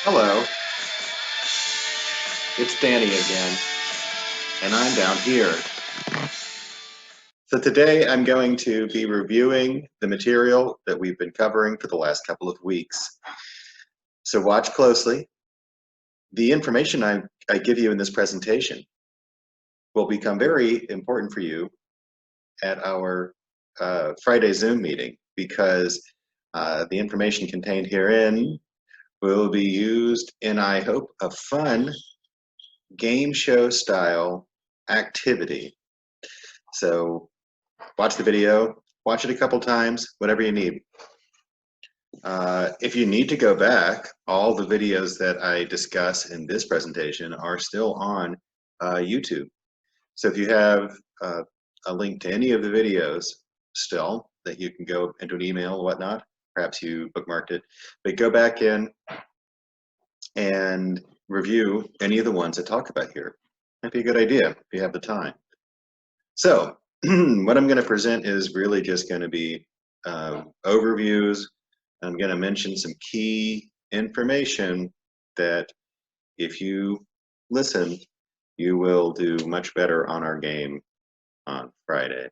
Hello, it's Danny again, and I'm down here. So today I'm going to be reviewing the material that we've been covering for the last couple of weeks. So watch closely. The information I give you in this presentation will become very important for you at our Friday Zoom meeting because the information contained herein will be used in, I hope, a fun game show style activity. So watch the video, watch it a couple times, whatever you need. If you need to go back, all the videos that I discuss in this presentation are still on YouTube. So if you have a link to any of the videos still that you can go into an email or whatnot, perhaps you bookmarked it, but go back in and review any of the ones I talk about here. Might be a good idea if you have the time. So what I'm going to present is really just going to be overviews. I'm going to mention some key information that if you listen, you will do much better on our game on Friday.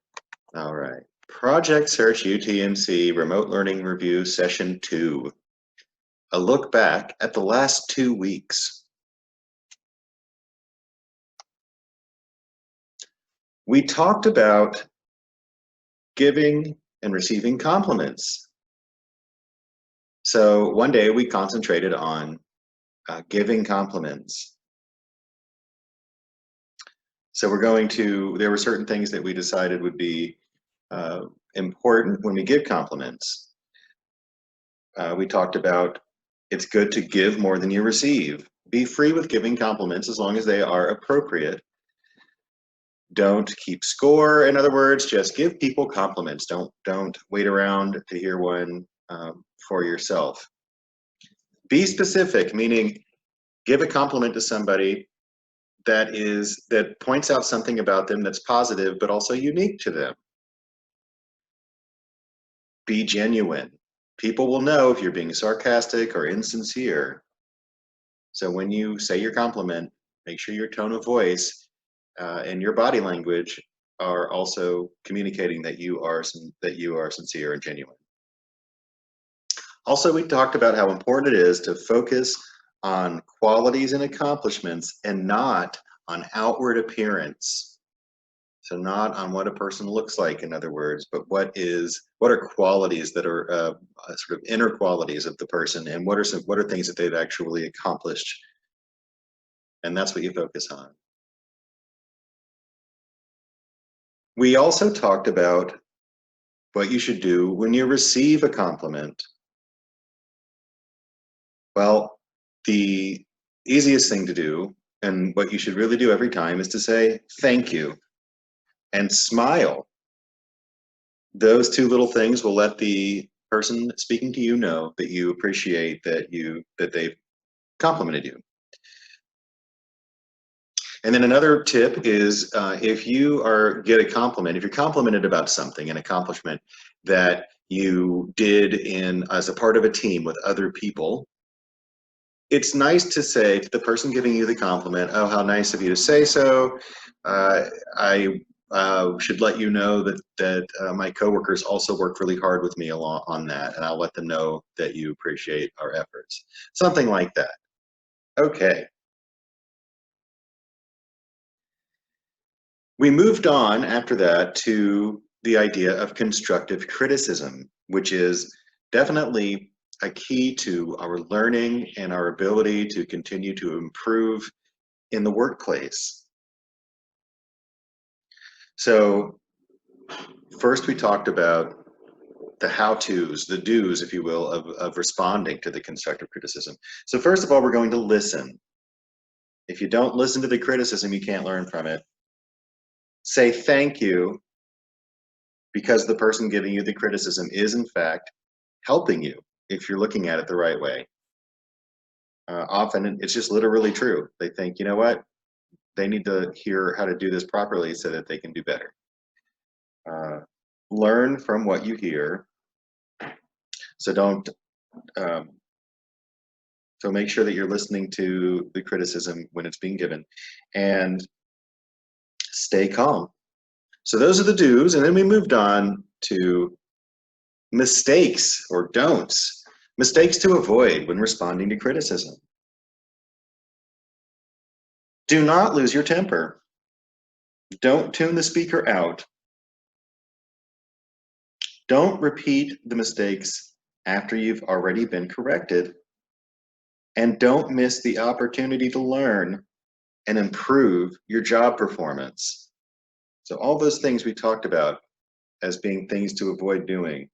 All right. Project Search UTMC Remote Learning Review Session 2. A look back at the last 2 weeks. We talked about giving and receiving compliments. So one day we concentrated on giving compliments. So there were certain things that we decided would be important when we give compliments. We talked about it's good to give more than you receive. Be free with giving compliments as long as they are appropriate. Don't keep score. In other words, just give people compliments. Don't wait around to hear one for yourself. Be specific, meaning give a compliment to somebody that points out something about them that's positive but also unique to them. Be genuine. People will know if you're being sarcastic or insincere. So when you say your compliment, make sure your tone of voice and your body language are also communicating that you are sincere and genuine. Also, we talked about how important it is to focus on qualities and accomplishments and not on outward appearance. So not on what a person looks like, in other words, but what are qualities that are sort of inner qualities of the person, and what are things that they've actually accomplished, and that's what you focus on. We also talked about what you should do when you receive a compliment. Well, the easiest thing to do, and what you should really do every time, is to say thank you and smile. Those two little things will let the person speaking to you know that you appreciate that they've complimented you. And then another tip is if you get a compliment, if you're complimented about something, an accomplishment that you did as a part of a team with other people, it's nice to say to the person giving you the compliment, oh, how nice of you to say so. I should let you know that my coworkers also work really hard with me on that, and I'll let them know that you appreciate our efforts. Something like that. Okay. We moved on after that to the idea of constructive criticism, which is definitely a key to our learning and our ability to continue to improve in the workplace. So first we talked about the how-tos, the do's, if you will, of responding to the constructive criticism. So first of all, we're going to listen. If you don't listen to the criticism, you can't learn from it. Say thank you, because the person giving you the criticism is in fact helping you if you're looking at it the right way. Often it's just literally true. They think, you know what, they need to hear how to do this properly so that they can do better. Learn from what you hear. So don't So make sure that you're listening to the criticism when it's being given, and stay calm. So those are the do's, and then we moved on to mistakes or don'ts. Mistakes to avoid when responding to criticism. Do not lose your temper. Don't tune the speaker out. Don't repeat the mistakes after you've already been corrected. And don't miss the opportunity to learn and improve your job performance. So all those things we talked about as being things to avoid doing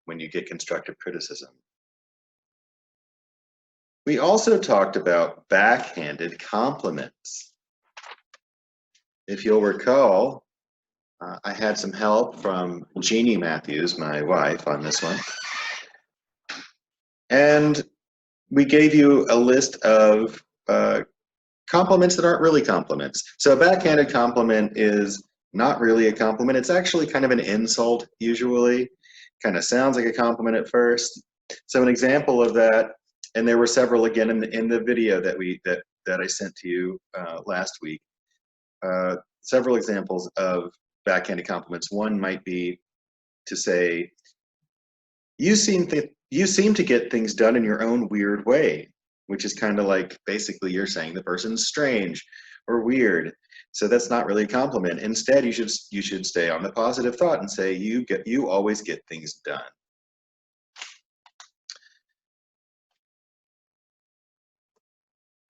when you get constructive criticism. We also talked about backhanded compliments. If you'll recall, I had some help from Jeannie Matthews, my wife, on this one. And we gave you a list of compliments that aren't really compliments. So a backhanded compliment is not really a compliment. It's actually kind of an insult, usually. Kind of sounds like a compliment at first. So an example of that, and there were several again in the video that I sent to you last week. Several examples of backhanded compliments. One might be to say, you seem to get things done in your own weird way, which is kind of like basically you're saying the person's strange or weird. So that's not really a compliment. Instead, you should stay on the positive thought and say you always get things done.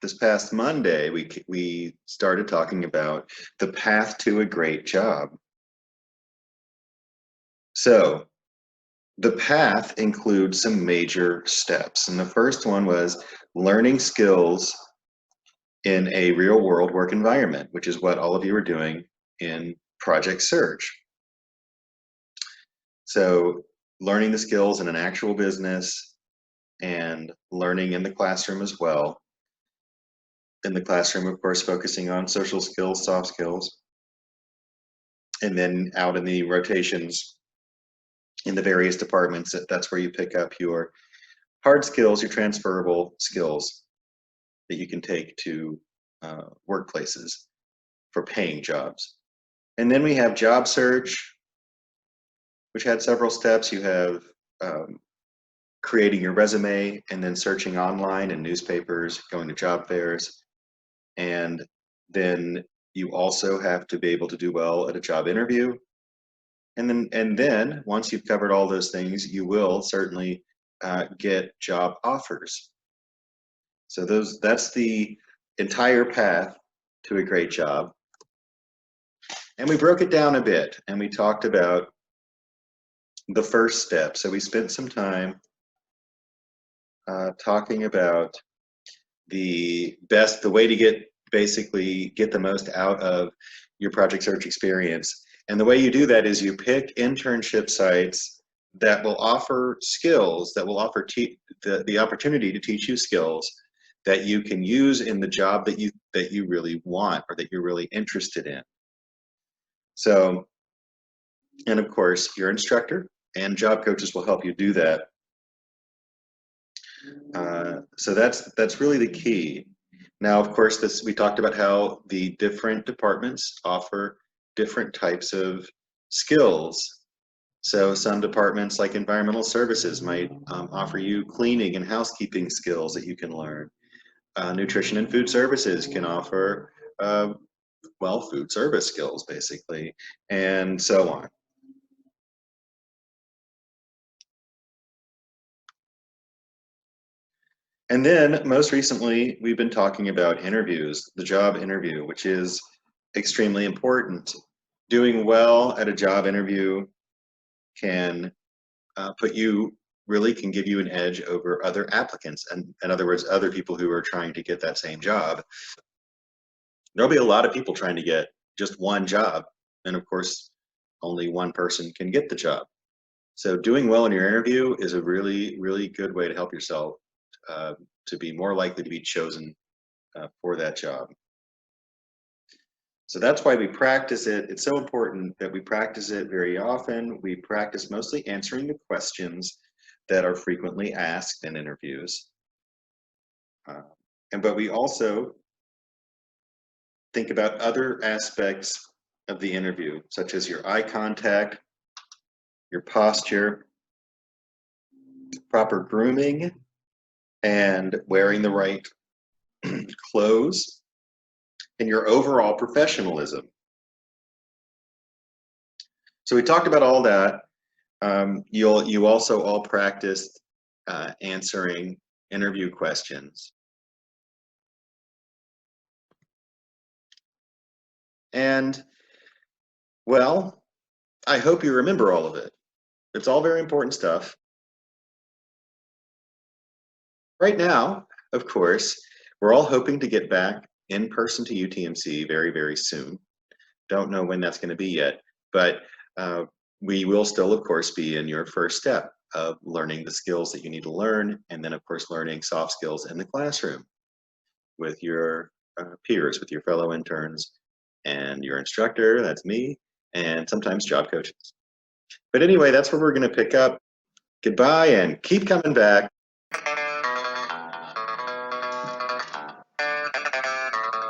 This past Monday, we started talking about the path to a great job. So the path includes some major steps. And the first one was learning skills in a real world work environment, which is what all of you are doing in Project Surge. So learning the skills in an actual business and learning in the classroom as well. In the classroom, of course, focusing on social skills, soft skills, and then out in the rotations in the various departments, that's where you pick up your hard skills, your transferable skills that you can take to workplaces for paying jobs. And then we have job search, which had several steps. You have creating your resume and then searching online in newspapers, going to job fairs. And then you also have to be able to do well at a job interview. And then once you've covered all those things, you will certainly get job offers. So that's the entire path to a great job. And we broke it down a bit and we talked about the first step. So we spent some time talking about the way to basically get the most out of your Project Search experience. And the way you do that is you pick internship sites that will offer skills, that will offer the opportunity to teach you skills that you can use in the job that you really want or that you're really interested in. So, and of course, your instructor and job coaches will help you do that. So that's really the key. Now, of course, we talked about how the different departments offer different types of skills. So some departments like environmental services might offer you cleaning and housekeeping skills that you can learn. Nutrition and food services can offer, well, food service skills, basically, and so on. And then most recently, we've been talking about interviews, the job interview, which is extremely important. Doing well at a job interview can can give you an edge over other applicants. And in other words, other people who are trying to get that same job. There'll be a lot of people trying to get just one job. And of course, only one person can get the job. So doing well in your interview is a really, really good way to help yourself to be more likely to be chosen for that job. So that's why we practice it. It's so important that we practice it very often. We practice mostly answering the questions. that are frequently asked in interviews. But we also think about other aspects of the interview, such as your eye contact, your posture, proper grooming, and wearing the right clothes, and your overall professionalism. So we talked about all that. You also all practiced answering interview questions. And, well, I hope you remember all of it. It's all very important stuff. Right now, of course, we're all hoping to get back in person to UTMC very, very soon. Don't know when that's going to be yet, but we will still, of course, be in your first step of learning the skills that you need to learn, and then, of course, learning soft skills in the classroom with your peers, with your fellow interns, and your instructor, that's me, and sometimes job coaches. But anyway, that's where we're going to pick up. Goodbye, and keep coming back.